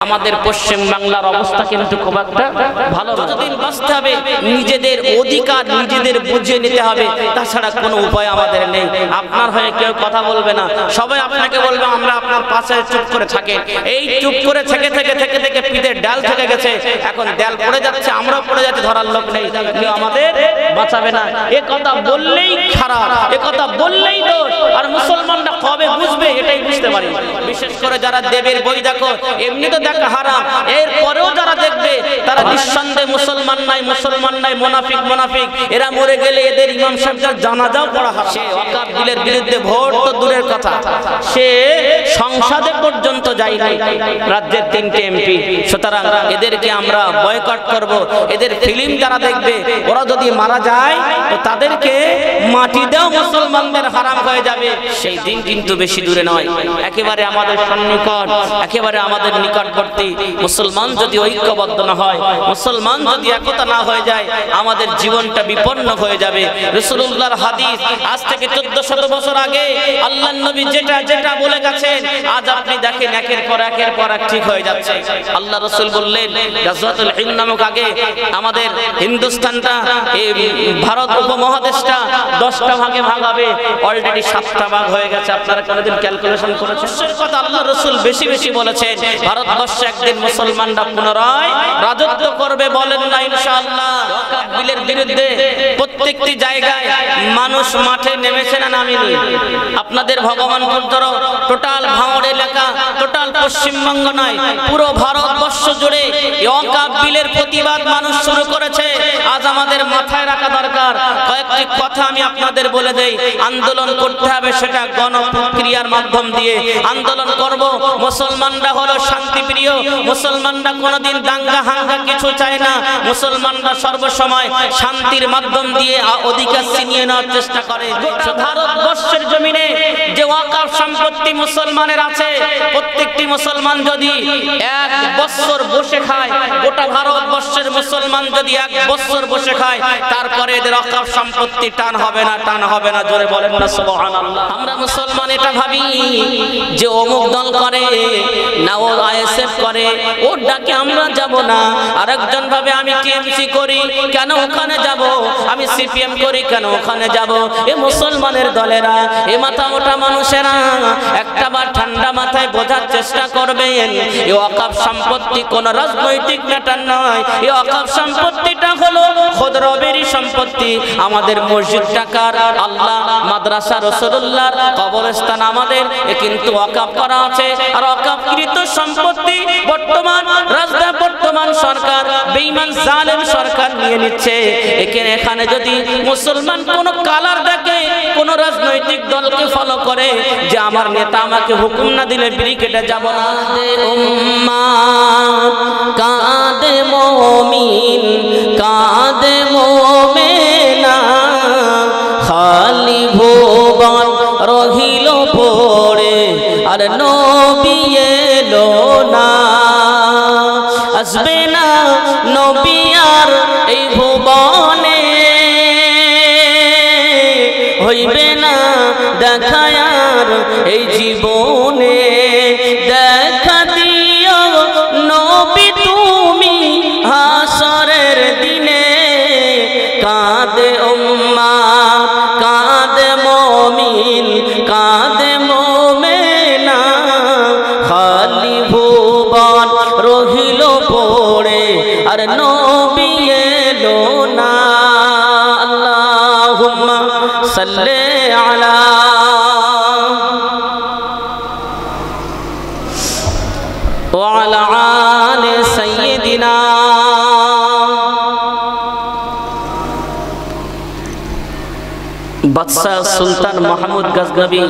আমাদের পশ্চিম বাংলার অবস্থা কিন্তু খুব একটা ভালো না। যতদিন বাঁচতে হবে নিজেদের অধিকার নিজেদের বুঝিয়ে নিতে হবে, তাছাড়া কোনো উপায় আমাদের নেই। আপনার হয়ে কেউ কথা বলবে না, সবাই আপনাকে বলবে আমরা আপনার পাশে চুপ করে থাকেন। এই চুপ করে থেকে থেকে থেকে থেকে পিঠের ডাল থেকে গেছে, এখন ডাল পড়ে যাচ্ছে, আমরাও পড়ে যাচ্ছি, ধরার লোক নেই, কেউ আমাদের বাঁচাবে না। এ কথা বললেই খারাপ, এ কথা বললেই দোষ। আর মুসলমানরা কবে বুঝবে এটাই বুঝতে পারি। বিশেষ করে যারা দেবের বই দেখো, এমনি তো দেখা হারাম, এর পরেও যারা দেখবে তারা নিঃসন্দেহে মুসলমান নাই, মুসলমান নাই, মুনাফিক মুনাফিক। এরা মরে গেলে এদের ইমাম সাহেবদের জানাজাও পড়া হয়। সে ওয়াকফ বিলের বিরুদ্ধে ভোট তো দূরের কথা, সে সংসদে পর্যন্ত যায় নাই, রাজ্যের 3টে এমপি। সুতরাং এদেরকে আমরা বয়কট করব। এদের ফিল্ম যারা দেখবে, ওরা যদি মারা যায় তো তাদেরকে মাটি দেওয়া মুসলমানদের হারাম হয়ে যাবে। সেই দিন কিন্তু বেশি দূরে নয়, একেবারে আমাদের সন্নিকট, একেবারে আমাদের নিকটবর্তী। মুসলমান যদি ঐক্যবদ্ধ না হয়, মুসলমান যদি একতা না হয়ে যায়, আমাদের জীবনটা বিপন্ন হয়ে যাবে। রাসূলুল্লাহর হাদিস, আজ থেকে 1400 বছর আগে আল্লাহর নবী যেটা যেটা বলে গেছেন, আজ আপনি দেখেন একের পর এক ঠিক হয়ে যাচ্ছে। আল্লাহ রাসূল বললেন গাজওয়াতুল হিন্দ নামক আগে আমাদের হিন্দুস্তানটা, এই ভারত উপমহাদেশটা 10টা ভাগে ভাগ হবে, অলরেডি 7টা ভাগ হয়ে গেছে। আপনারা কোনদিন ক্যালকুলেশন করেছেন? কথা আল্লাহ রাসূল বেশি বেশি বলেছেন, ভারতবর্ষে একদিন মুসলমানরা পুনরায় রাজত্ব করবে, বলেন না ইনশাআল্লাহ। ওয়াকফ বিলের বিরুদ্ধে প্রত্যেকটি জায়গায় মানুষ মাঠে নেমেছে না নামেনি? আপনাদের ভগবানপুর ধরো, টোটাল ভাঙড় এলাকা, টোটাল পশ্চিমবঙ্গ নয়, পুরো ভারতবর্ষ জুড়ে ওয়াকফ বিলের প্রতিবাদ মানুষ শুরু করেছে। আজ আমাদের মাথায় রাখা দরকার, কয়েকটি কথা আমি আপনাদের বলে দেই। আন্দোলন করতে হবে, সেটা গণপ্রক্রিয়ার মাধ্যম দিয়ে আন্দোলন করব। মুসলমানরা হলো শান্তিপ্রিয়, মুসলমানরা কোনোদিন দাঙ্গা হাঙ্গা কিছু চায় না। মুসলমানরা সর্বসময় শান্তির মাধ্যম দিয়ে অধিকার ছিনিয়ে নেওয়ার চেষ্টা করে। ভারতবর্ষের জমিনে যে ওয়াকফ সম্পত্তি মুসলমানের আছে, প্রত্যেকটি মুসলমান যদি 1 বছর বসে খায়, গোটা ভারতবর্ষের মুসলমান যদি 1 বছর বসে খায়, তারপরে এদের ওয়াকফ সম্পত্তি টান হবে না, টান হবে না। জোরে বলেন না সুবহানাল্লাহ। আমরা মুসলমান এটা ভাবি যে অমুক দল করে না, ও আইএসএফ করে, ওর ডাকে আমরা যাব না। আরেকজন ভাবে আমি টিএমসি করি, কেন ওখানে যাব? আমি সিপিএম করি, কেন ওখানে যাব? এ মুসলমানের দলেরা, এ মাথা মোটা মানুষেরা একটা বার ঠান্ডা মাথায় বোঝার চেষ্টা করবেন, এই ওয়াকফ সম্পত্তি কোন রাজনৈতিক ম্যাটার নয়। এই ওয়াকফ সম্পত্তিটা হলো খোদ রবেরই সম্পত্তি। আমাদের মসজিদটা কার? আল্লাহ, মাদ্রাসা রাসূলুল্লাহর, কবরস্থান আমাদের, এ কিন্তু ওয়াকফ করা আছে। আর ওয়াকফকৃত সম্পত্তি বর্তমান সরকার, বেঈমান জালেম সরকার নিয়ে নিচ্ছে। এখানে যদি মুসলমান কোন কালার দেখে, কোন রাজনৈতিক দলকে ফলো করে যে আমার নেতা আমাকে হুকুম না দিলে বিড়ি কেটে যাব না। কাঁদে মুমিন, কাঁদে মুমিনা, খালি ভুবন রহিল পড়ে, আর নবী এলো না। আসবে না নবী আর এই ভুবনে, হইবে না দেখা আর এই জীবনে। দেখা দিও নবী তুমি হাসরের দিনে, কাঁদে উম্মাহ, কাঁদে মুমিন, কাঁদে মুমিনা, খালি ভুবন রহিল পড়ে, আর নবী এলো না। আল্লাহুম্মা সাল্লি আলা ওয়া আলা আলি সাইয়্যিদিনা। বাদশাহ সুলতান মাহমুদ গজনবী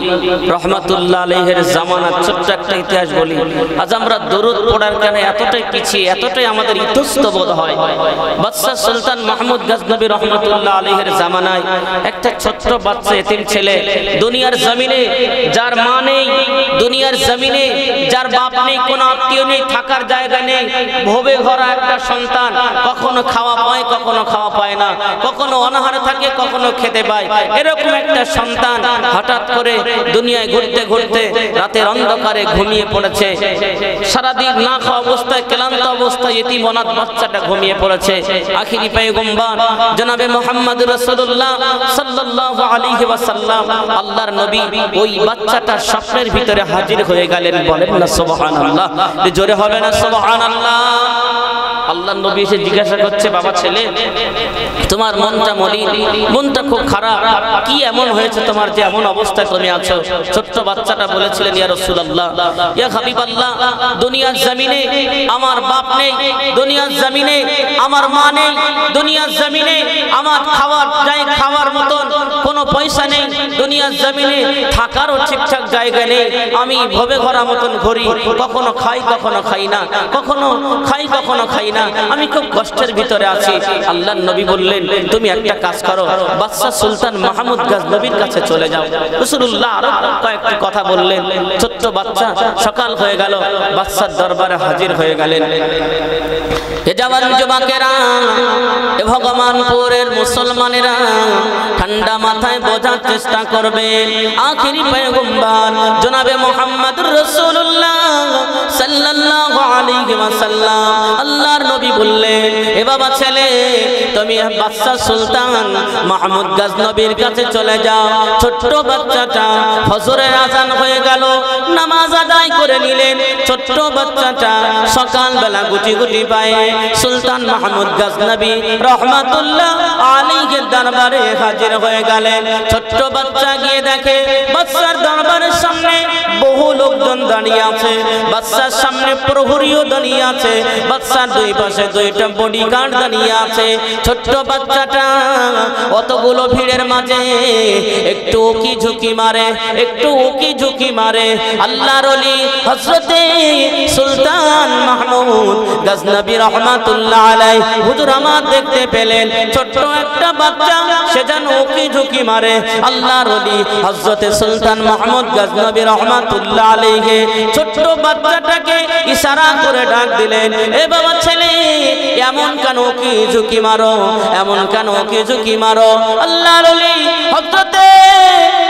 রহমাতুল্লাহ আলাইহির জামানার ছোট্ট একটা ইতিহাস বলি। আজ আমরা দরুদ পড়ার কারণে এতটাই পিছিয়ে, এতটাই আমাদের ইতস্তবোধ হয়। বাদশাহ সুলতান মাহমুদ গজনবী রহমাতুল্লাহ আলাইহির জামানায় একটা ছোট্ট বাচ্চা এতিম ছেলে, দুনিয়ার জমিনে যার মা নেই, দুনিয়ার জমিনে যার বাপ নেই, কোনো আত্মীয় নেই, থাকার জায়গা নেই, ভবে ভরা একটা সন্তান, কখনো খাওয়া পায়, কখনো খাওয়া পায় না, কখনো অনাহারে থাকে, কখনো খেতে পায়। এরকম এরকম একটা সন্তান হঠাৎ করে দুনিয়ায় ঘুরতে ঘুরতে রাতের অন্ধকারে ঘুমিয়ে পড়েছে, সারাদিন না খাওয়া অবস্থায় ক্লান্ত অবস্থায় এতিম অনাথ বাচ্চাটা ঘুমিয়ে পড়েছে। আখিরি পয়গম্বর জনাবে মুহাম্মদ রাসূলুল্লাহ সাল্লাল্লাহু আলাইহি ওয়াসাল্লাম আল্লাহর নবী ওই বাচ্চাটার স্বপ্নের ভিতরে হাজির হয়ে গেলেন। বলেন না সুবহানাল্লাহ, জোরে হবে না সুবহানাল্লাহ। আল্লাহর নবী এসে জিজ্ঞাসা করছে, বাবা ছেলে তোমার মনটা মলিন, মনটা খুব খারাপ, কি এমন হয়েছে তোমার যে এমন অবস্থায় তুমি আছো? ছোট্ট বাচ্চাটা বলেছিলেন, ইয়া রাসূলুল্লাহ, ইয়া হাবিবাল্লাহ, দুনিয়ার জমিনে আমার বাপ নেই, দুনিয়ার জমিনে আমার মা নেই, দুনিয়ার জমিনে আমার খাওয়ার মতন কোনো পয়সা নেই, দুনিয়ার জমিনে থাকারও ঠিকঠাক জায়গা নেই, আমি ভবে ঘোরা মতন ঘুরি, কখনো খাই কখনো খাই না, কখনো খাই কখনো খাই না, আমি খুব কষ্টের ভিতরে আছি। আল্লাহর নবী বললেন, তুমি একটা কাজ করো, বাদশা সুলতান মাহমুদ গজনবীর কাছে চলে যাও। রাসূলুল্লাহ আরো কয়েকটি কথা বললেন। ছোট্ট বাচ্চা সকাল হয়ে গেল, বাদশার দরবারে হাজির হয়ে গেলেন। এ জওয়ান যুবকেরা, এ ভগবানপুরের মুসলমানেরা, ঠান্ডা মাথায় বোঝার চেষ্টা করবে, আখিরি পয়গম্বর জনাবে মুহাম্মদুর রাসূলুল্লাহ সাল্লাল্লাহু আলাইহি ওয়াসাল্লাম আল্লাহর নবী বললেন, এ বাবা ছেলে, তুমি বাদশা সুলতান মাহমুদ গজনবীর কাছে চলে যাও। ছোট্ট বাচ্চাটা ফজরের আযান হয়ে গেল, নামাজ আদায় করে নিলেন। ছোট্ট বাচ্চাটা সকালবেলা গুটি গুটি পায়ে সুলতান মাহমুদ গজনবী রহমাতুল্লাহ আলাইহির দরবারে হাজির হয়ে গেলেন। ছোট্ট বাচ্চা গিয়ে দেখে বাদশার দরবারের সামনে বহু লোকজন দাঁড়িয়ে আছে, বাদশার সামনে প্রহরীও দাঁড়িয়ে আছে, বাদশার দুই পাশে দুইটা বডিগার্ড দাঁড়িয়ে আছে। ছোট্ট বাচ্চাটা অতগুলো ভিড়ের মাঝে একটু উকি ঝুঁকি মারে, একটু উকি ঝুঁকি মারে। আল্লাহর ওলি হযরতে সুলতান মাহমুদ গজনবী রহমাতুল্লাহ আলাইহি হুজুর আমার দেখতে পেলেন, ছোট্ট একটা বাচ্চা সে যেন উকি ঝুঁকি মারে। আল্লাহর ওলি হযরতে সুলতান মাহমুদ গজনবী রহমাতুল্লাহ আলাইহি ছোট্ট বাচ্চাটাকে ইশারা করে ডাক দিলেন, এ বাবা ছেলে, এমন কেন উকি ঝুঁকি মারো, এমন কেন উকি ঝুঁকি মারো? আল্লাহর ওলি হযরতে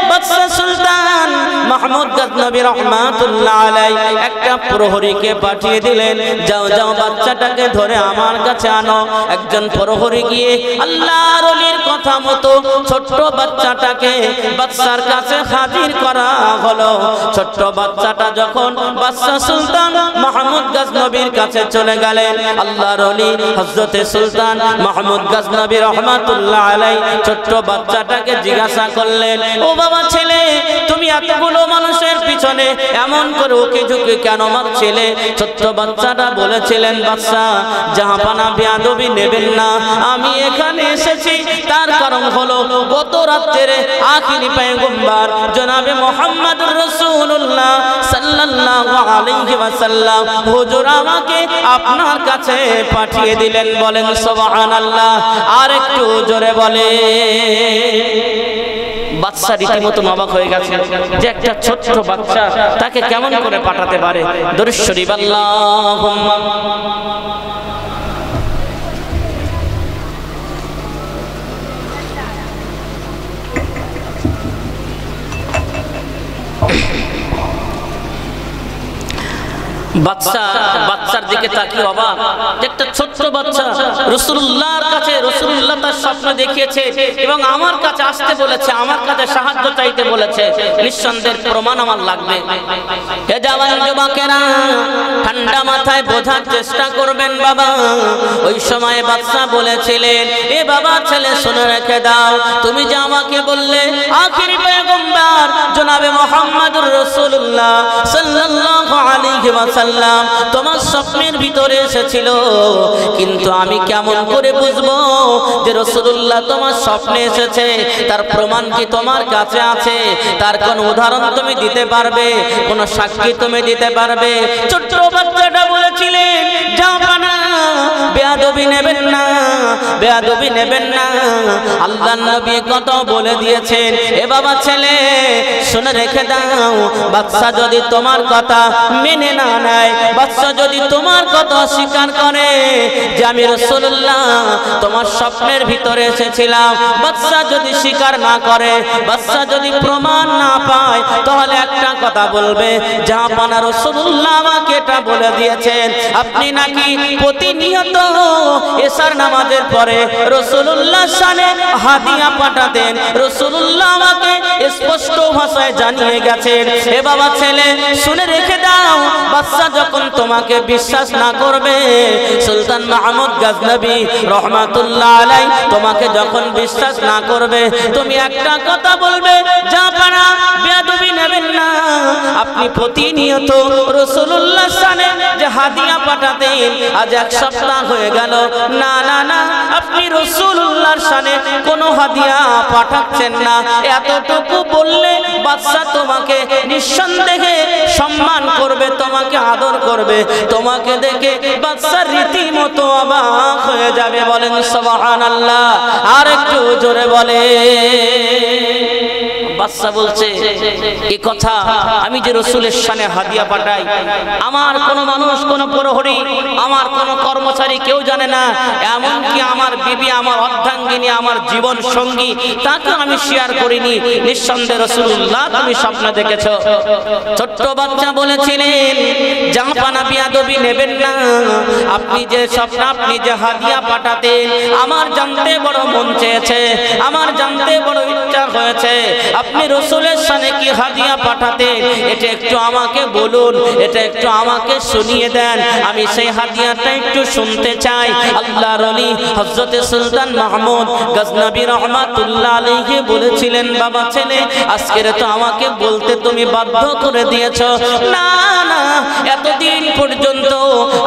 বাদশা সুলতান মাহমুদ গজনবী রহমাতুল্লাহ আলাইহি একটা প্রহরীকে পাঠিয়ে দিলেন, যাও যাও বাচ্চাটাকে ধরে আমার কাছে আনো। একজন প্রহরী গিয়ে আল্লাহর ওলির কথা মতো ছোট্ট বাচ্চাটাকে বাদশার কাছে হাজির করা হলো। ছোট্ট বাচ্চাটা যখন বাদশা সুলতান মাহমুদ গজনবীর কাছে চলে গেলেন, আল্লাহর ওলি হযরতে সুলতান মাহমুদ গজনবী রহমাতুল্লাহ আলাইহি ছোট্ট বাচ্চাটাকে জিজ্ঞাসা করলেন, ও বাবা ছেলে, তুমি এতগুলো মানুষের পিছনে এমন করে উকি ঝুঁকি কেন মারছিলে? ছোট্ট বাচ্চাটা বলেছিলেন, বাদশা জাহাপানা বেয়াদবি নেবেন না, আমি এখানে এসেছি তার কারণ হলো গত রাত্রে আখিরি পয়গম্বর জনাবে মুহাম্মদুর রাসূলুল্লাহ সাল্লাল্লাহু আলাইহি ওয়াসাল্লাম হুজুর আমাকে আপনার কাছে পাঠিয়ে দিলেন। বলেন সুবহানাল্লাহ, আর একটু জোরে বলে। বাদশা রীতিমতো অবাক হয়ে গেছে যে একটা ছোট্ট বাচ্চা তাকে কেমন করে পাঠাতে পারে। দরুদ শরীফ আল্লাহুম্মা বাচ্চার দিকে তাকিয়ে অবাক, একটা ছোট্ট বাচ্চা রাসূলুল্লাহর কাছে, রাসূলুল্লাহ তার স্বপ্ন দেখিয়েছে এবং আমার কাছে আসতে বলেছে, আমার কাছে সাহায্য চাইতে বলেছে, নিঃসন্দেহের প্রমাণ আমার লাগবে। হে জওয়ান যুবকেরা, ঠান্ডা মাথায় বোঝার চেষ্টা করবেন বাবা। ওই সময় বাদশা বলেছিলেন, এ বাবা ছেলে শুনে রেখে দাও, তুমি যে আমাকে বললে আখিরি পয়গম্বর জনাবে মুহাম্মদুর রাসূলুল্লাহ সাল্লাল্লাহু আলাইহি ওয়াসাল্লাম তোমার স্বপ্নের ভিতরে এসেছিল, কিন্তু আমি কেমন করে বুঝবো যে রাসূলুল্লাহ তোমার স্বপ্নে এসেছে? তার প্রমাণ কি তোমার কাছে আছে? তার কোন উদাহরণ তুমি দিতে পারবে? কোন সাক্ষী তুমি দিতে পারবে? ছোট্ট বাচ্চাটা বলেছিলেন, জাহাপানা বেয়াদবি নেবেন না, বেয়াদবি নেবেন না। আল্লাহর নবী কত বলে দিয়েছেন। এ বাবা ছেলে শুনে রেখে দাও, বাচ্চা যদি তোমার কথা মেনে না নেয়, বাচ্চা যদি তোমার কথা অস্বীকার করে যে আমি রাসূলুল্লাহ তোমার স্বপ্নের ভিতরে এসেছিলাম, বাচ্চা যদি স্বীকার না করে, বাচ্চা যদি প্রমাণ না পায়, তাহলে একটা কথা বলবে, জাহাপানা রাসূলুল্লাহ আমাকে এটা বলে দিয়েছেন আপনি নাকি প্রতিনিয়ত এশার নামাজের পরে রাসূলুল্লাহর শানে হাদিয়া পাঠাতেন। রাসূলুল্লাহ আমাকে স্পষ্ট ভাষায় জানিয়ে গেছেন। এ বাবা ছেলে শুনে রেখে দাও, বাচ্চা যখন তোমাকে বিশ্বাস না করবে, সুলতান মাহমুদ গজনবী রহমাতুল্লাহ আলাইহি তোমাকে যখন বিশ্বাস না করবে, তুমি একটা কথা বলবে, জাহাপানা বেয়াদবি নেবেন না, আপনি প্রতিনিয়ত রাসূলুল্লাহর শানে যে হাদিয়া পাঠাতেন আজ এক সপ্তাহ হয়ে গেল, না না না আপনি রাসূলুল্লাহর শানে কোনো হাদিয়া পাঠাচ্ছেন না। এতটুকু বললে বাদশা তোমাকে নিঃসন্দেহে সম্মান করবে, তোমাকে আদর করবে, তোমাকে দেখে বাদশার রীতিমতো অবাক হয়ে যাবে। বলেন সুবহানাল্লাহ, আর একটু জোরে বলে। বাদশা বলছে এই কথা আমি যে রাসূলের শানে হাদিয়া পাঠাই, আমার কোন মানুষ, কোন প্রহরী, আমার কোন কর্মচারী কেউ জানে না, এমনকি আমার বিবি, আমার অর্ধাঙ্গিনী, আমার জীবন সঙ্গী, তাকে আমি শেয়ার করিনি। নিঃসন্দেহে রাসূলুল্লাহ তুমি স্বপ্ন দেখেছো। ছোট্ট বাচ্চা বলেছিলেন, জাহাপানা বিয়াদবি নেবেন না, আপনি যে স্বপ্ন, আপনি যে হাদিয়া পাঠাতেন, আমার জানতে বড় মন চেয়েছে, আমার জানতে বড় ইচ্ছা হয়েছে, আপনি রাসূলের শানে কি হাদিয়া পাঠাতেন এটা একটু আমাকে বলুন, এটা একটু আমাকে শুনিয়ে দেন, আমি সেই হাদিয়াটা একটু শুনতে চাই। আল্লাহর ওলি হযরত সুলতান মাহমুদ গজনবী রহমাতুল্লাহ আলাইহি বলেছিলেন, বাবা ছেলে আজকের তো আমাকে বলতে তুমি বাধ্য করে দিয়েছো, না না এতদিন পর্যন্ত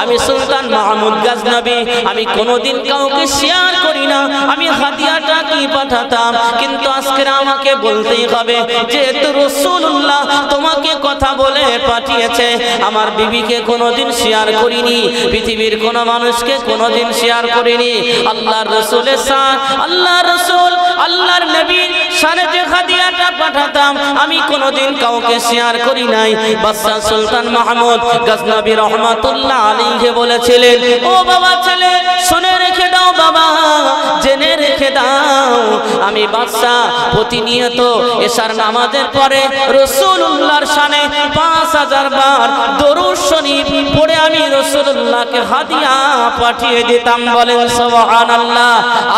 আমি সুলতান মাহমুদ গজনবী আমি কোনোদিন কাউকে শেয়ার করি না, আমি হাদিয়াটা কি পাঠাতাম, কিন্তু আজকে আমাকে বলতেই হবে, যেহেতু রাসূলুল্লাহ তোমাকে কথা বলে পাঠিয়েছে। আমার বিবিকে কোনোদিন শেয়ার করিনি, পৃথিবীর কোন মানুষকে কোনোদিন শেয়ার করিনি, আল্লাহর রাসূলের শান, আল্লাহর রাসূল আল্লাহর নবীর শানে যে হাদিয়াটা পাঠাতাম আমি কোনোদিন কাউকে শেয়ার করি নাই। বাদশা সুলতান মাহমুদ গজনবী রহমাতুল্লাহ আলাইহি বলেছিলেন, ও বাবা ছেলে শুনে রেখে দাও, বাবা জেনে রেখে দাও, আমি বাদশা প্রতিনিয়ত এশার নামাজের পরে রাসূলুল্লাহর শানে 5000 বার দরুদ শরীফ পড়ে আমি রাসূলুল্লাহকে হাদিয়া পাঠিয়ে দিতাম। বলেন সুবহানাল্লাহ,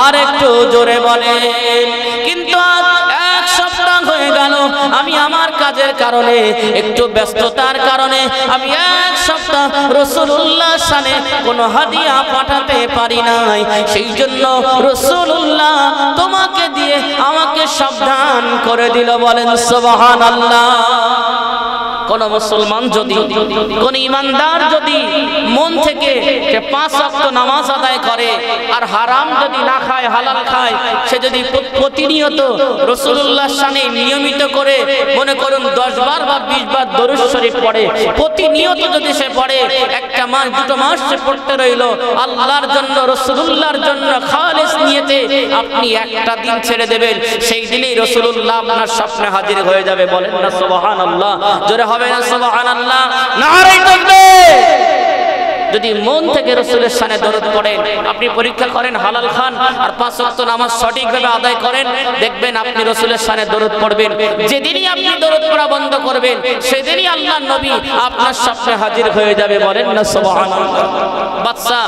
আর একটু জোরে বলেন। কিন্তু আজ এক সপ্তাহ হয়ে গেল, আমি আমার কাজের কারণে, একটু ব্যস্ততার কারণে আমি এক সপ্তাহ রাসূলুল্লাহর শানে কোনো হাদিয়া পাঠাতে পারি নাই। সেই জন্য রাসূলুল্লাহ তোমাকে দিয়ে আমাকে সাবধান করে দিল। বলেন সুবহানাল্লাহ। কোন মুসলমান যদি, কোন ইমানদার যদি মন থেকে 5 ওয়াক্ত নামাজ আদায় করে আর হারাম যদি না খায়, হালাল খায়, সে যদি প্রতিনিয়ত রাসূলুল্লাহর শানে নিয়মিত করে মনে করুন 10 বার বা 20 বার দরুদ শরীফ পড়ে, প্রতিনিয়ত যদি সে পড়ে, একটা মাস 2 মাস সে পড়তে রইল, আল্লাহর জন্য, রাসূলুল্লাহর জন্য খালিস নিয়তে আপনি একটা দিন ছেড়ে দেবেন, সেই দিনেই রাসূলুল্লাহ আপনার স্বপ্নে হাজির হয়ে যাবে। বলেন না সুবহানাল্লাহ, জোরে হবে না সুবহানাল্লাহ, নারে তাকবীর। যদি মন থেকে রাসূলের শানে দরুদ পড়েন, আপনি পরীক্ষা করেন, হালাল খান আর 5 ওয়াক্ত নামাজ সঠিকভাবে আদায় করেন, দেখবেন আপনি রাসূলের শানে দরুদ পড়বেন। যেদিনই আপনি দরুদ পড়া বন্ধ করবেন, সেদিনই আল্লাহর নবী আপনার সামনে হাজির হয়ে যাবে। বলেন না সুবহানাল্লাহ। বাদশা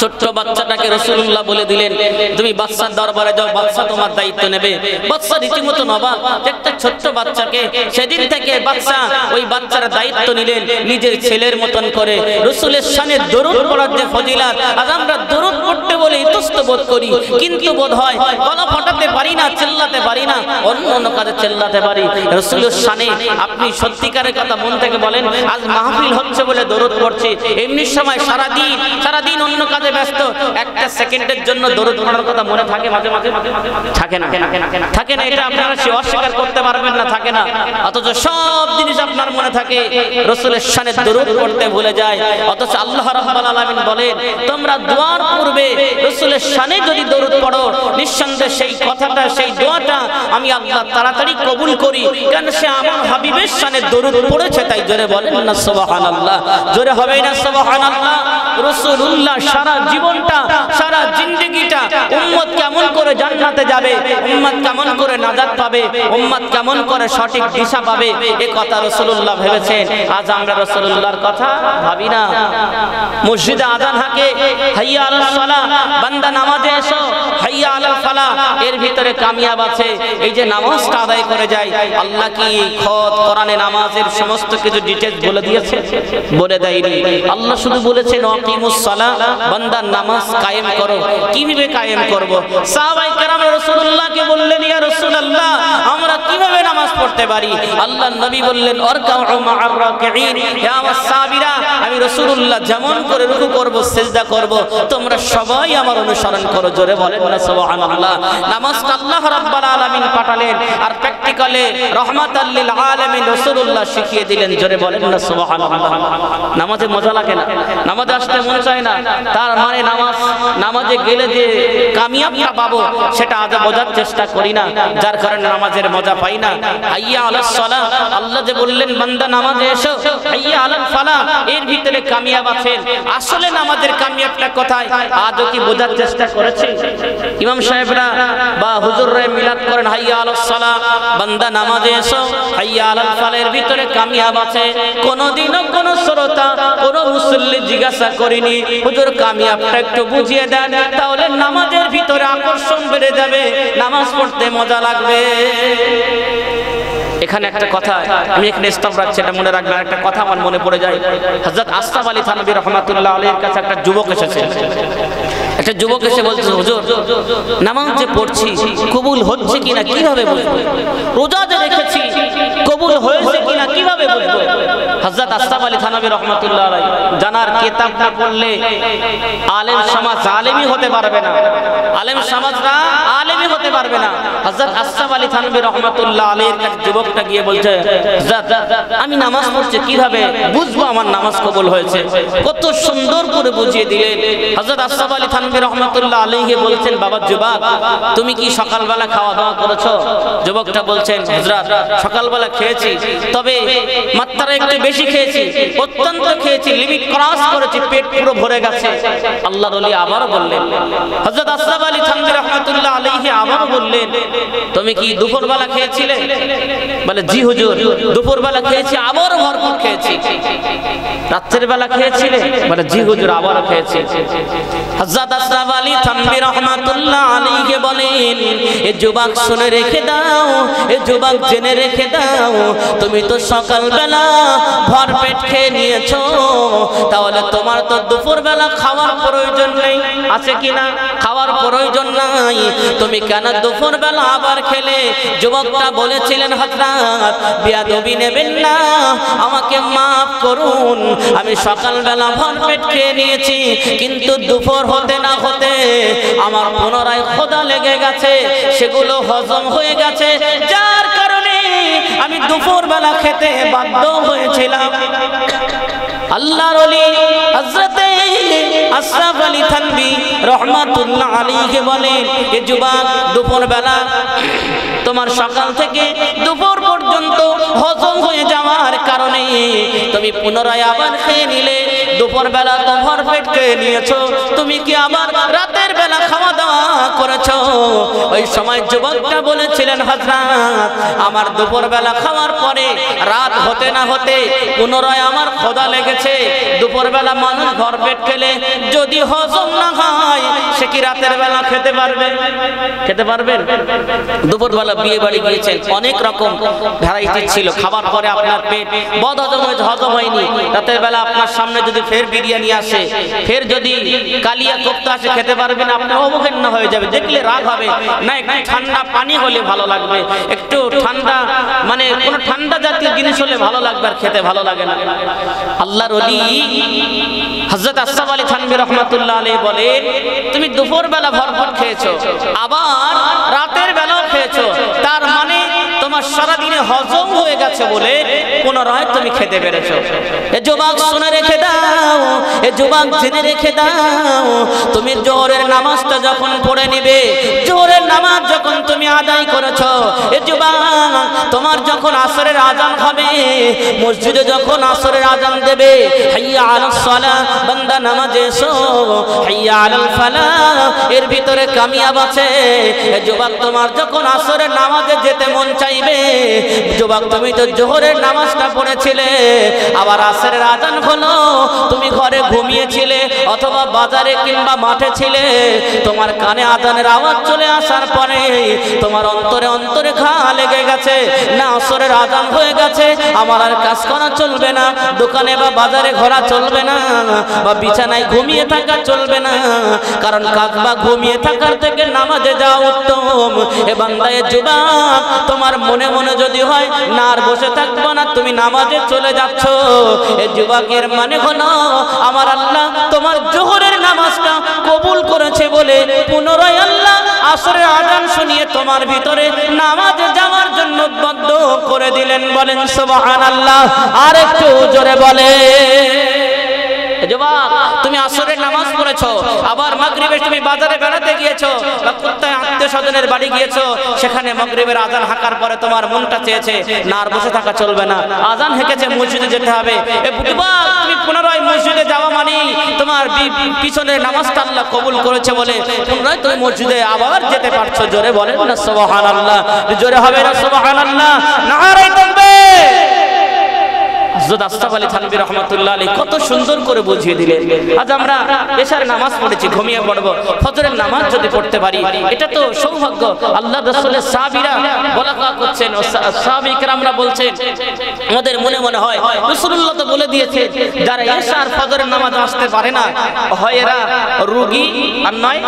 ছোট্ট বাচ্চাটাকে রাসূলুল্লাহ বলে দিলেন, তুমি বাদশার দরবারে যাও, বাদশা তোমার দায়িত্ব নেবে। বাদশা রীতিমতো অবাক, একটা ছোট্ট বাচ্চাকে, সেদিন থেকে বাদশা ওই বাচ্চার দায়িত্ব নিলেন নিজের ছেলের মতন করে। রাসূলের শানে দরুদ পড়ার যে ফজিলত, আজ আমরা দরুদ পড়তে বলে ইতস্ত বোধ করি, কিন্তু বোধ হয় গলা ফাটাতে পারি না, চিল্লাতে পারি না, অন্য অন্য কাজে চিল্লাতে পারি। রাসূলের শানে আপনি সত্যিকারের কথা মন থেকে বলেন, আজ মাহফিল হচ্ছে বলে দরুদ পড়ছি, এমনি সময় সারাদিন অন্য কাজে ব্যস্ত, একটা সেকেন্ডের জন্য দরুদ পড়ার কথা মনে থাকে? মাঝে মাঝে থাকে না, থাকে না, এটা আপনারা অস্বীকার করতে পারবেন না, থাকে না। অথচ সব জিনিস আপনার মনে থাকে, রাসূলের শানে দরুদ পড়তে ভুলে যায়। অথচ আল্লাহ রাব্বুল আলামিন বলেন তোমরা দোয়ার পূর্বে রাসূলের শানে যদি দরুদ পড়ো নিঃসন্দেহে সেই কথাটা সেই দোয়াটা আমি আল্লাহ তাড়াতাড়ি কবুল করি, কারণ সে আমার হাবিবের শানে দরুদ পড়েছে। তাই জোরে বলেন না সুবহানাল্লাহ, জোরে হবে না সুবহানাল্লাহ। রাসূলুল্লাহ সারা জীবনটা সারা জিন্দেগিটা উম্মত কেমন করে জান্নাতে যাবে, উম্মত কেমন করে নাজাত পাবে, উম্মত কেমন করে সঠিক দিশা পাবে, এই কথা রাসূলুল্লাহ ভেবেছেন। আজ আমরা রাসূলুল্লাহর কথা ভাবি না। মসজিদে আযান হাঁকে হাইয়া আলাস সালাহ, বান্দা নামাজে এসো হাইয়া আলাল ফালাহ, এর ভিতরে কামিয়াব আছে। এই যে নামাজটা আদায় করে যায়, আল্লাহ কি খত কোরআনে নামাজের সমস্ত কিছু ডিটেইলস বলে দিয়েছে? বলে দেয়নি। আল্লাহ শুধু বলেছেন আকিমুস সালাহ, বান্দা নামাজ কায়েম করো। কিভাবে কায়েম করব? সাহাবায়ে কেরাম রাসূলুল্লাহকে বললেন ইয়া রাসূলুল্লাহ আমরা কিভাবে নামাজ পড়তে পারি? আল্লাহর নবী বললেন আরকাউ মা'আর রাকিঈন, হে আমার সাহাবীরা আমি রাসূলুল্লাহ যেমন করে রুকু করব সিজদা করব তোমরা সবাই আমার অনুসরণ করো। জোরে বলেন না সুবহানাল্লাহ। নামাজটা আল্লাহ রাব্বুল আলামিন পাঠালেন আর প্র্যাকটিক্যালে রাহমাতাল লিল আলামিন রাসূলুল্লাহ শিখিয়ে দিলেন। জোরে বলেন না সুবহানাল্লাহ। নামাজে মজা লাগে না, নামাজে আসতে মন চায় না, তার মানে নামাজে গেলে যে কামিয়াবটা পাবো সেটা আজ বোঝার চেষ্টা করি না, যার কারণে নামাজের মজা পাই না। হাইয়া আলাস সালাহ, আল্লাহ যে বললেন বান্দা নামাজে এসো হাইয়া আলাল ফালাহ, এর ভিতরে কামিয়াব আছেন। আসলে নামাজের কামিয়াবটা কোথায় আজও কি বোঝার চেষ্টা করেছে? ইমাম সাহেবরা বা হুজুররা মিলাদ করেন হাইয়া আলাস সালাহ, বান্দা নামাজে এসো হাইয়া আলাল ফালাহ, এর ভিতরে কামিয়াব আছে। কোনদিনও কোন শ্রোতা কোন মুসল্লি জিজ্ঞাসা করেনি হুজুর কামিয়াবটা একটু বুঝিয়ে দেন, তাহলে নামাজের ভিতরে আকর্ষণ বেড়ে যাবে, নামাজ পড়তে মজা লাগবে। এখানে একটা কথা আমি এখানে স্টপ রাখছি, এটা মনে রাখবেন। একটা কথা আমার মনে পড়ে যায়, হযরত আশরাফ আলী থানভী রাহমাতুল্লাহ আলাইহির কাছে একটা যুবক এসেছে। একটা যুবক এসে বলছে হুজুর নামাজ যে পড়ছি কবুল হচ্ছে কিনা কিভাবে বুঝবো? রোজা যে রেখেছি কবুল হয়েছে কিনা কিভাবে বুঝবো? হযরত আশরাফ আলী থানভী রাহমাতুল্লাহ আলাইহি জানার কিতাব না পড়লে আলেম সমাজ আলেমই হতে পারবে না, আলেম সমাজরা আলেমই হতে পারবে না। হযরত আশরাফ আলী থানভী রাহমাতুল্লাহ আলাইহির কাছে যুবকটা গিয়ে বলছে আমি নামাজ পড়ছি কিভাবে বুঝবো আমার নামাজ কবুল হয়েছে? কত সুন্দর করে বুঝিয়ে দিলেন। হযরত আশরাফ আলী থানভী রাহমাতুল্লাহ আলাইহি বলছেন বাবা যুবক তুমি কি সকালবেলা খাওয়া দাওয়া করেছো? যুবকটা বলছেন হযরত সকালবেলা খেয়েছি, তবে মাত্রা একটু বেশি খেয়েছি, অত্যন্ত খেয়েছি, লিমিট ক্রস করেছি, পেট পুরো ভরে গেছে। আল্লাহর ওলি আবারও বললেন, হযরত আশরাফ আলী থানভী রাহমাতুল্লাহ আলাইহি আবারও বললেন তুমি কি দুপুরবেলা খেয়েছিলে? বলে জি হুজুর দুপুরবেলা খেয়েছি, আবারও ভরপুর খেয়েছি। রাতের বেলা খেয়েছিলে? বলে জি হুজুর আবারও খেয়েছি। হযরত আশরাফ আলী থানভী রাহমাতুল্লাহ আলাইহি বলেন এ যুবক শুনে রেখে দাও, এ যুবক জেনে রেখে দাও, তুমি তো সকালবেলা ভরপেট খেয়ে নিয়েছো, তাহলে তোমার তো দুপুরবেলা খাওয়ার প্রয়োজন নেই, আছে কিনা? খাওয়ার প্রয়োজন নাই, তুমি কেন দুপুরবেলা আবার খেলে? যুবকটা বলেছিলেন হযরত বিয়াদবি নেবেন না, আমাকে মাফ করুন, আমি সকালবেলা ভরপেট খেয়ে নিয়েছি, কিন্তু দুপুর হতে না হতে আমার পুনরায় ক্ষুধা লেগে গেছে, সেগুলো হজম হয়ে গেছে, যার কারণে আমি দুপুরবেলা খেতে বাধ্য হয়েছিলাম। আল্লাহর ওলি হযরত আশরাফ আলী থানভী রাহমাতুল্লাহ আলাইহি বলেন এ যুবক দুপুরবেলা তোমার সকাল থেকে দুপুর পর্যন্ত হজম হয়ে যাওয়ার কারণে তুমি পুনরায় আবার খেয়ে নিলে, দুপুরবেলা তো ভরপেট খেয়ে নিয়েছো, তুমি কি আবার রাতের বেলা খাওয়া দাওয়া করেছো? ওই সময় যুবকটা বলেছিলেন হযরত আমার দুপুরবেলা খাওয়ার পরে রাত হতে না হতে পুনরায় আমার ক্ষুধা লেগেছে, দুপুরবেলা মানুষ ভরপেট খেলে যদি হজম না হয় সে কি রাতের বেলা খেতে পারবে? খেতে পারবেন? দুপুরবেলা বিয়ে বাড়ি গিয়েছেন, অনেক রকম ভ্যারাইটি ছিল, খাবার পরে আপনার পেট বদ হজম হয়েছে, হজম হয়নি, রাতের বেলা আপনার সামনে যদি ফের বিরিয়ানি আসে, ফের যদি কালিয়া কোফতা আসে, খেতে পারবেন? আপনার অবহেলা হয়ে যাবে, দেখলে রাগ হবে না, একটু ঠান্ডা পানি হলে ভালো লাগবে, একটু ঠান্ডা মানে কোনো ঠান্ডা জাতীয় জিনিস হলে ভালো লাগবে, আর খেতে ভালো লাগে না। আল্লাহর ওলি হযরত আশরাফ আলী থানভী রাহমাতুল্লাহ আলাইহি বলেন তুমি দুপুরবেলা ভরপুর খেয়েছো, আবার রাতের বেলাও খেয়েছো, তার মানে তোমার সারাদিনে তুমি হজম হয়ে গেছে বলে পুনরায় তুমি খেতে পেরেছো। এ যুবক শুনে রেখে দাও, এ যুবক জেনে রেখে দাও, তুমি জোহরের নামাজটা যখন পড়ে নিবে, জোহরের নামাজ যখন তুমি আদায় করেছো, এ যুবক তোমার যখন আসরের আজান হবে, মসজিদে যখন আসরের আজান দেবে, হাইয়া আলাস সালাহ, বান্দা নামাজে এসো, হাইয়া আলাল ফালাহ, এর ভিতরে কামিয়াব আছে। এ যুবক তোমার যখন আসরের নামাজে যেতে মন চাইবে, যুবক তুমি তো জোহরের নামাজটা পড়েছিলে, আবার আসরের আজান হলো, তুমি ঘরে ঘুমিয়েছিলে অথবা বাজারে কিংবা মাঠে ছিলে, তোমার কানে আজানের আওয়াজ চলে আসার পরে তোমার অন্তরে অন্তরে ঘা লেগে গেছে, না আসরের আজান হয়ে গেছে, আমার আর কাজ করা চলবে না, দোকানে বা বাজারে ঘোরা চলবে না, বা বিছানায় ঘুমিয়ে থাকা চলবে না, কারণ কাজ বা ঘুমিয়ে থাকার থেকে নামাজে যাওয়া উত্তম। এ বান্দা, এ যুবক তোমার মনে মনে যদি হয় না আর বসে থাকবো না, তুমি নামাজে চলে যাচ্ছ, এ যুবকের মানে হলো আমার আল্লাহ তোমার জোহরের নামাজটা কবুল করেছে বলে পুনরায় আল্লাহ আসরের আজান শুনিয়ে তোমার ভিতরে নামাজে যাওয়ার জন্য উদ্বুদ্ধ করে দিলেন। বলেন সুবহানাল্লাহ। আর একটু জোরে বলে। যুবক তুমি আসরের নামাজ পড়েছো, আবার মাগরিবে তুমি বাজারে বেড়াতে গিয়েছো বা কোথায় আত্মীয় স্বজনের বাড়ি গিয়েছো, সেখানে মাগরিবের আজান হাঁকার পরে তোমার মনটা চেয়েছে না আর বসে থাকা চলবে না, আজান হেঁকেছে মসজিদে যেতে হবে। এ যুবক তুমি পুনরায় মসজিদে যাওয়া মানে তোমার পিছনের নামাজটা আল্লাহ কবুল করেছে বলে পুনরায় তুমি মসজিদে আবার যেতে পারছো। জোরে বলেন না সুবহানাল্লাহ। জোরে হবে না সুবহানাল্লাহ? নারে তাকবীর। হযরত আশরাফ আলী থানভী রাহমাতুল্লাহ আলাইহি কত সুন্দর করে বুঝিয়ে দিলেন। আজ আমরা এশার নামাজ পড়েছি, ঘুমিয়ে পড়ব, ফজরের নামাজ যদি পড়তে পারি এটা তো সৌভাগ্য। আল্লাহ রাসূলের সাহাবীরা বলা করছেন, সাহাবী کرامরা বলছেন, আমাদের মনে মনে হয় রাসূলুল্লাহ তো বলে দিয়েছে যারা এশার ফজরের নামাজ আসতে পারে না হয় এরা রোগী আর নয়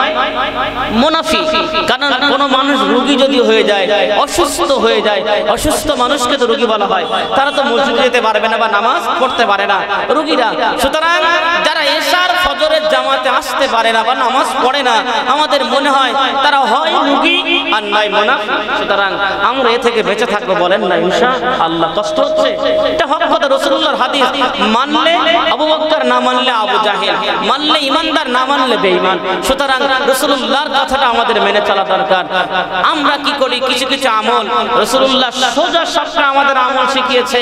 মুনাফিক। কারণ কোন মানুষ রোগী যদি হয়ে যায়, অসুস্থ হয়ে যায়, অসুস্থ মানুষকে তো রোগী বলা হয়, তারা তো মসজিদে যেতে পারবে না বা নামাজ পড়তে পারে না, রোগীরা। সুতরাং যারা এশার ফজরের জামাতে আসতে পারে না বা নামাজ পড়ে না, আমাদের মনে হয় তারা হয় রোগী আর নয় মুনাফিক। সুতরাং আমরা এ থেকে বেঁচে থাকবো, বলেন না ইনশাআল্লাহ? কষ্ট হচ্ছে, এটা হক কথা, রাসূলুল্লাহর হাদিস। মানলে আবু বকর, না মানলে আবু জাহেল, মানলে ইমানদার, না মানলে বেঈমান। সুতরাং রাসূলুল্লাহর কথাটা আমাদের মেনে চলা দরকার। আমরা কি করি, কিছু কিছু আমল রাসূলুল্লাহ সোজা সাপটা আমাদের আমল শিখিয়েছে,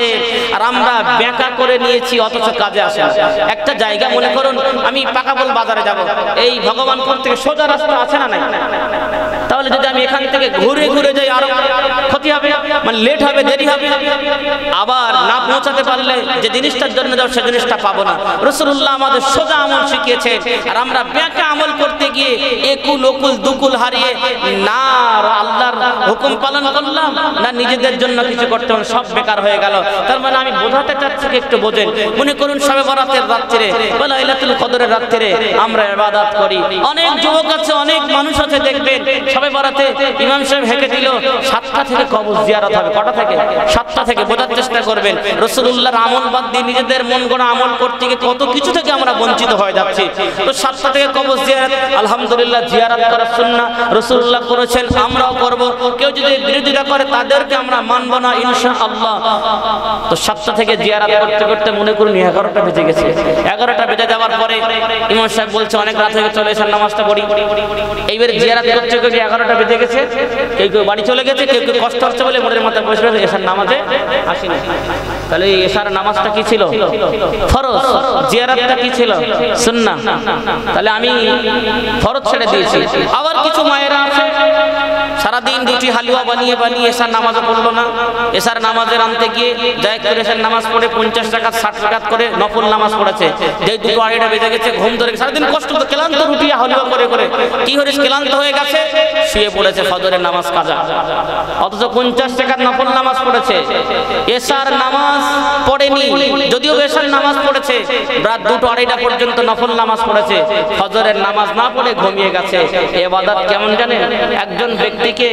আর আমরা বেঁকা করে নিয়েছি, অথচ কাজে আসে না। একটা জায়গা মনে করুন আমি পাকাবল বাজারে যাব, এই ভগবানপুর থেকে সোজা রাস্তা আছে না নাই? তাহলে যদি আমি এখান থেকে ঘুরে ঘুরে যাই আরো ক্ষতি হবে, মানে লেট হবে, দেরি হবে, আবার না পৌঁছাতে পারলে যে জিনিসটার জন্য যাও সে জিনিসটা পাবো না। রাসূলুল্লাহ আমাদের সোজা আমল শিখিয়েছেন, আর আমরা বেঁকা আমল করতে গিয়ে একুল ওকুল দুকুল হারিয়ে না আল্লাহর হুকুম পালন করলাম, না নিজেদের জন্য কিছু করতে হবে, সব বেকার হয়ে গেল। তার মানে আমি বোঝাতে চাচ্ছি কি একটু বোঝেন। মনে করুন শবে বরাতের রাত্রে বা লাইলাতুল কদরের রাত্রে আমরা ইবাদত করি। অনেক যুবক আছে, অনেক মানুষ আছে, দেখবেন শবে বরাতে ইমাম সাহেব হেঁকে দিল 7টা থেকে কবর জিয়ারত হবে। কটা থেকে? 7টা থেকে। বোঝার চেষ্টা করবেন রাসূলুল্লাহর আমল বাদ দিয়ে নিজেদের মন গড়া আমল করতে গিয়ে কত কিছু থেকে আমরা বঞ্চিত হয়ে যাচ্ছি। তো 7টা থেকে কবর জিয়ারত, আলহামদুলিল্লাহ জিয়ারত করা সুন্নাহ, রাসূলুল্লাহ করেছেন, আমরাও করব। কেউ যদি বিরোধিতা করে তাদেরকে আমরা মানব না ইনশাআল্লাহ। তো 7টা থেকে জিয়ারত করতে করতে মনে করুন 11টা বেজে গেছে। 11টা বেজে যাওয়ার পরে ইমাম সাহেব বলছে অনেক রাত হয়ে চলে এসে নামাজটা পড়ি। এইবার জিয়ারত করতে করতে 11টা বেজে গেছে, কেউ কেউ বাড়ি চলে গেছে, কেউ কেউ কষ্ট হচ্ছে বলে মনের মাথায় বসে রয়েছে, এশার নামাজে আসেনি। তাহলে এই এশার নামাজটা কি ছিল? ফরজ। জিয়ারতটা কি ছিল? সুন্নাহ। তাহলে আমি ফরজ ছেড়ে দিয়েছি। আবার কিছু মায়েরা আছে সারাদিন রুটি হালুয়া বানিয়ে বানিয়ে এশার নামাজও পড়লো না। এশার নামাজের আনতে গিয়ে যাই করে এশার নামাজ পড়ে 50 টাকা 60 টাকা করে নফল নামাজ পড়েছে। যেই 2 আড়াইটা বেজে গেছে, ঘুম ধরে সারাদিন কষ্ট তো, ক্লান্ত রুটি হালুয়া করে করে কি হয়েছে, ক্লান্ত হয়ে গেছে, শুয়ে পড়েছে, ফজরের নামাজ কাজা। অথচ 50 টাকার নফল নামাজ পড়েছে, এশার নামাজ পড়েনি। যদিও এশার নামাজ পড়েছে, রাত 2টা আড়াইটা পর্যন্ত নফল নামাজ পড়েছে, ফজরের নামাজ না পড়ে ঘুমিয়ে গেছে। ইবাদত কেমন জানেন? একজন ব্যক্তিকে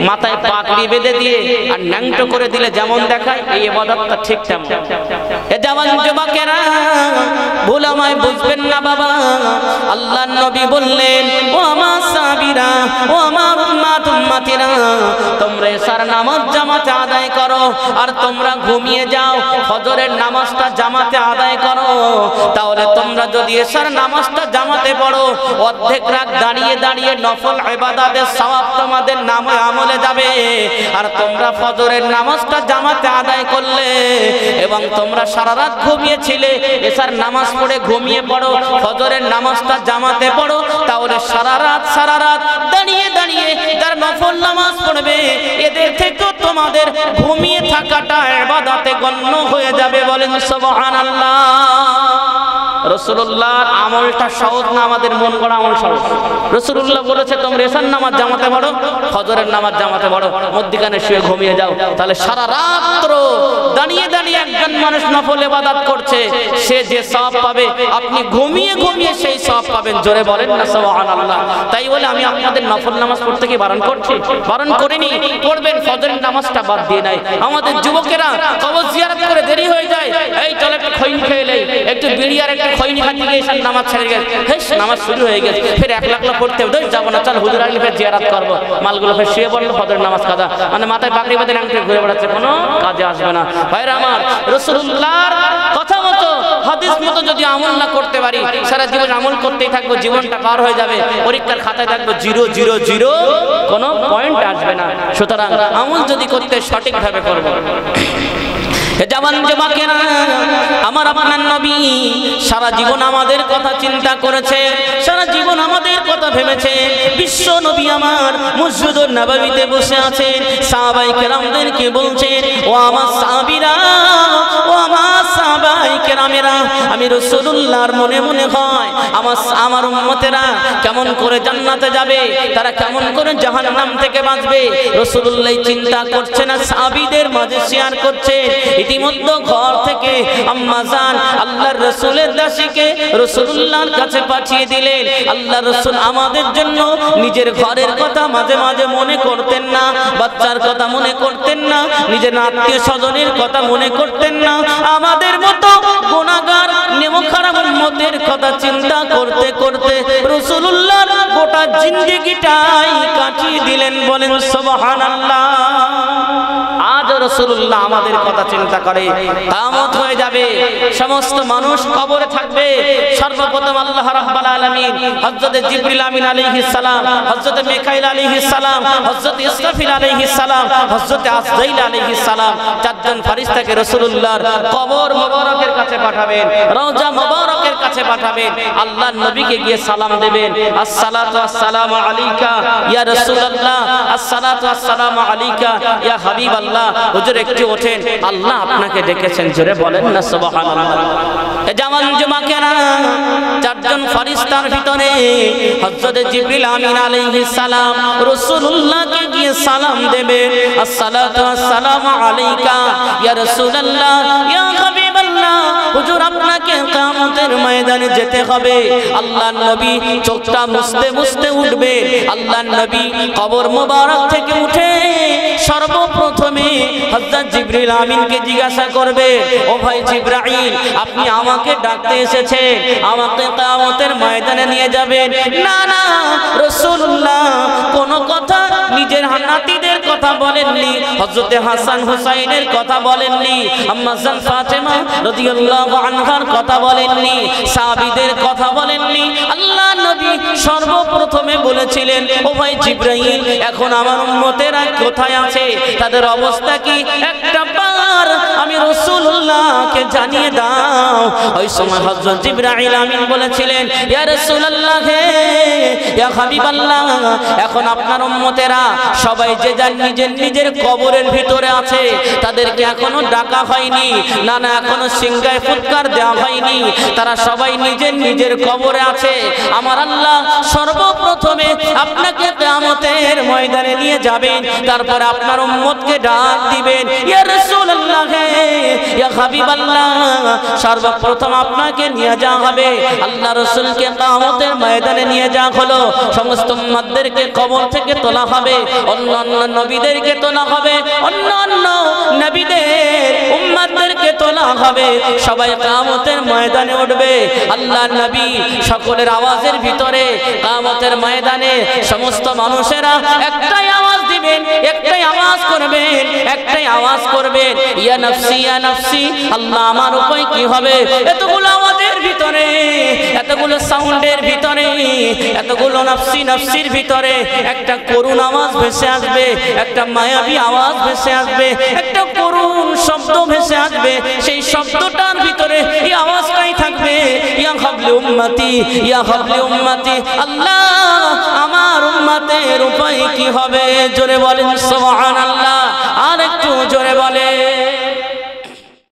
মাথায় পাগড়ি বেঁধে দিয়ে আর ন্যাংটো করে দিলে যেমন দেখায়, এই ইবাদতটা ঠিক তেমন। এ জওয়ান যুবকেরা ভুল আমায় বুঝবেন না বাবা। আল্লাহর নবী বললেন, ও আমার সাহাবীরা, ও আমার উম্মত উম্মতিরা তোমরা এশার নামাজ জামাতে আদায় করো আর তোমরা ঘুমিয়ে যাও ফজরের নামাজটা জামাতে আদায় করো তাহলে তোমরা যদি এশার নামাজটা জামাতে পড়ো অর্ধেক রাত দাঁড়িয়ে দাঁড়িয়ে নফল ইবাদতের সওয়াব তোমাদের নামে আমলে যাবে আর তোমরা ফজরের নামাজটা জামাতে আদায় করলে এবং তোমরা সারা রাত ঘুমিয়েছিলে এশার নামাজ পড়ে ঘুমিয়ে পড়ো ফজরের নামাজটা জামাতে পড়ো তাহলে সারা রাত দাঁড়িয়ে দাঁড়িয়ে যারা নফল নামাজ পড়বে এদের থেকে তোমাদের ঘুমিয়ে থাকাটা ইবাদতে গণ্য হয়ে যাবে বলেন সুবহানাল্লাহ রাসূলুল্লাহর আমলটা সহজ না আমাদের মন গড়া আমল সহজ রাসূলুল্লাহ বলেছে তোমরা এশার নামাজ জামাতে পড়ো ফজরের নামাজ জামাতে পড়ো মধ্যখানে শুয়ে ঘুমিয়ে যাও তাহলে সারা রাত দাঁড়িয়ে দাঁড়িয়ে একজন মানুষ নফল ইবাদত করছে সে যে সওয়াব পাবে আপনি ঘুমিয়ে ঘুমিয়ে সেই সওয়াব পাবেন জোরে বলেন না সুবহানাল্লাহ তাই বলে আমি আপনাদের নফল নামাজ পড়তে কি বারণ করছি বারণ করিনি পড়বেন ফজরের নামাজটা বাদ দিয়ে নাই আমাদের যুবকেরা কবর জিয়ারত করে দেরি হয়ে যায় এই চল একটু খৈনি খেয়ে নেই একটু বিড়ি আর একটু খৈনি খাতে গিয়ে এসে নামাজ ছেড়ে গেছে হেস নামাজ শুরু হয়ে গেছে ফের এক লাখ পড়তে হবে যাবো না চল হুজুর আসলে ফের জিয়ারত করবো মালগুলো ফের শুয়ে পড়লো ফজরের নামাজ কাজা মানে মাথায় পাগড়ি বাঁধে আংটি ঘুরে বেড়াচ্ছে কোনো কাজে আসবে না ভাইরা আমার রাসূলুল্লাহর কথা মতো হাদিস মতো যদি আমল না করতে পারি সারা জীবন আমল করতেই থাকবো জীবনটা পার হয়ে যাবে পরীক্ষার খাতায় থাকবো 000 কোনো পয়েন্ট আসবে না সুতরাং আমল যদি করতে সঠিকভাবে করব জামান যুবকেরা আমার আপনার নবী সারা জীবন আমাদের কথা চিন্তা করেছে সারা জীবন আমাদের কথা ভেবেছে বিশ্ব নবী আমার মসজিদুন নববীতে বসে আছেন সাহাবায়ে কেরামদেরকে বলছেন ও আমার সাহাবীরা ও আমার সাহাবায়ে কেরামেরা আমি রাসূলুল্লাহর মনে মনে হয় আমার উম্মতেরা কেমন করে জান্নাতে যাবে তারা কেমন করে জাহান্নাম থেকে বাঁচবে রাসূলুল্লাহ চিন্তা করছেন না সাহাবীদের মাঝে শেয়ার করছেন ইতিমধ্যে ঘর থেকে আম্মা জান আল্লাহর রাসূলের দাসীকে রাসূলুল্লাহর কাছে পাঠিয়ে দিলেন আল্লাহর রাসূল আমাদের জন্য নিজের ঘরের কথা মাঝে মাঝে মনে করতেন না বাচ্চার কথা মনে করতেন না নিজের আত্মীয় স্বজনের কথা মনে করতেন না আমাদের মতো গুনাহগার নেমখারাপ উম্মতের কথা চিন্তা করতে করতে রাসূলুল্লাহর গোটা জিন্দেগিটাই কাটিয়ে দিলেন বলেন সুবহানাল্লাহ আজ রাসূলুল্লাহ আমাদের কথা চিন্তা করে কিয়ামত হয়ে যাবে সমস্ত মানুষ কবরে থাকবে সর্বপ্রথম আল্লাহ রাব্বুল আলামিন হযরত জিবরিল আমিন আলাইহিস সালাম হযরত মিকাইল আলাইহিস সালাম হযরত ইসরাফিল আলাইহিস সালাম হযরত আজরাইল আলাইহিস সালাম চারজন ফেরেশতাকে রাসূলুল্লাহর কবর মোবারকের কাছে পাঠাবেন রওজা মোবারকের কাছে পাঠাবেন আল্লাহর নবীকে গিয়ে সালাম দেবেন আসসালাতু আসসালামু আলাইকা ইয়া রাসূলুল্লাহ আসসালাতু আসসালামু আলাইকা ইয়া হাবিবাল্লাহ হুজুর একটু ওঠেন আল্লাহ আপনাকে ডেকেছেন জোরে বলেন না সুবহানাল্লাহ এ জামান জুমাকেরা চারজন ফেরেশতার ভিতরে হযরত জিবরিল আমিন আলাইহিস সালাম রাসূলুল্লাহকে গিয়ে সালাম দেবেন আসসালাতু আসসালামু আলাইকা ইয়া রাসূলুল্লাহ ইয়া হাবিবাল্লাহ হুজুর আপনাকে কিয়ামতের ময়দানে যেতে হবে আল্লাহর নবী চোখটা মুছতে মুছতে উঠবে আল্লাহর নবী কবর মোবারক থেকে উঠে সর্বপ্রথমে হযরত জিবরিল আমিনকে জিজ্ঞাসা করবে ও ভাই জিবরাইল আপনি আমাকে ডাকতে এসেছেন আমাকে কিয়ামতের ময়দানে নিয়ে যাবেন না না রাসূলুল্লাহ কোন কথা নিজের নাতিদের কথা বলেননি হযরত হাসান হুসাইনের কথা বলেননি আম্মা জান ফাতেমা রাদিয়াল্লাহু আনহার কথা বলেননি সাহাবীদের কথা বলেননি আল্লাহ নবী সর্বপ্রথমে বলেছিলেন ও ভাই জিবরাইল এখন আমার উম্মতেরা কোথায় আছে তাদের অবস্থা কি একটা বার আমি রাসূলুল্লাহকে জানিয়ে দাও ওই সময় হযরত জিবরাইল আমিন বলেছিলেন ইয়া রাসূলুল্লাহ হে ইয়া হাবিবাল্লাহ এখন আপনার উম্মতেরা সবাই যে যার নিজের নিজের কবরের ভিতরে আছে তাদেরকে এখনো ডাকা হয়নি না না এখনো সিংহায় ফুৎকার দেওয়া হয়নি তারা সবাই নিজের নিজের কবরে আছে আমার আল্লাহ সর্বপ্রথমে আপনাকে কিয়ামতের ময়দানে নিয়ে যাবেন তারপর আপনার উম্মতকে ডাক দিবেন ইয়া রাসূলুল্লাহ ইয়া হাবিবাল্লাহ সর্বপ্রথম আপনাকে নিয়ে যাওয়া হবে আল্লাহ রাসূলকে কিয়ামতের ময়দানে নিয়ে যাওয়া হলো সমস্ত উম্মতদেরকে কবর থেকে তোলা হবে অন্যান্য নবীদেরকে তোলা হবে অন্যান্য নবীদের উম্মতদেরকে তোলা হবে সবাই কিয়ামতের ময়দানে উঠবে আল্লাহর নবী সকলের আওয়াজের ভিতরে কিয়ামতের ময়দানে সমস্ত মানুষেরা একটাই আওয়াজ দিবে দিবেন, একটাই আওয়াজ করবেন, একটাই আওয়াজ করবেন, ইয়া নাফসি ইয়া নাফসি। আল্লাহ আমার উপায় কি হবে? এতগুলো আওয়াজের ভিতরে, এতগুলো সাউন্ডের ভিতরে, এতগুলো নাফসি নাফসির ভিতরে একটা করুণ আওয়াজ ভেসে আসবে, একটা মায়াবী আওয়াজ ভেসে আসবে, একটা করুণ শব্দ ভেসে আসবে। সেই শব্দটার ভিতরে এই আওয়াজটাই থাকবে, ইয়া হাবলি উম্মতি ইয়া হাবলি উম্মতি। আল্লাহ আমার উম্মতের উপায় কি হবে? জোরে বলেন সুবহানাল্লাহ, আর একটু জোরে বলেন।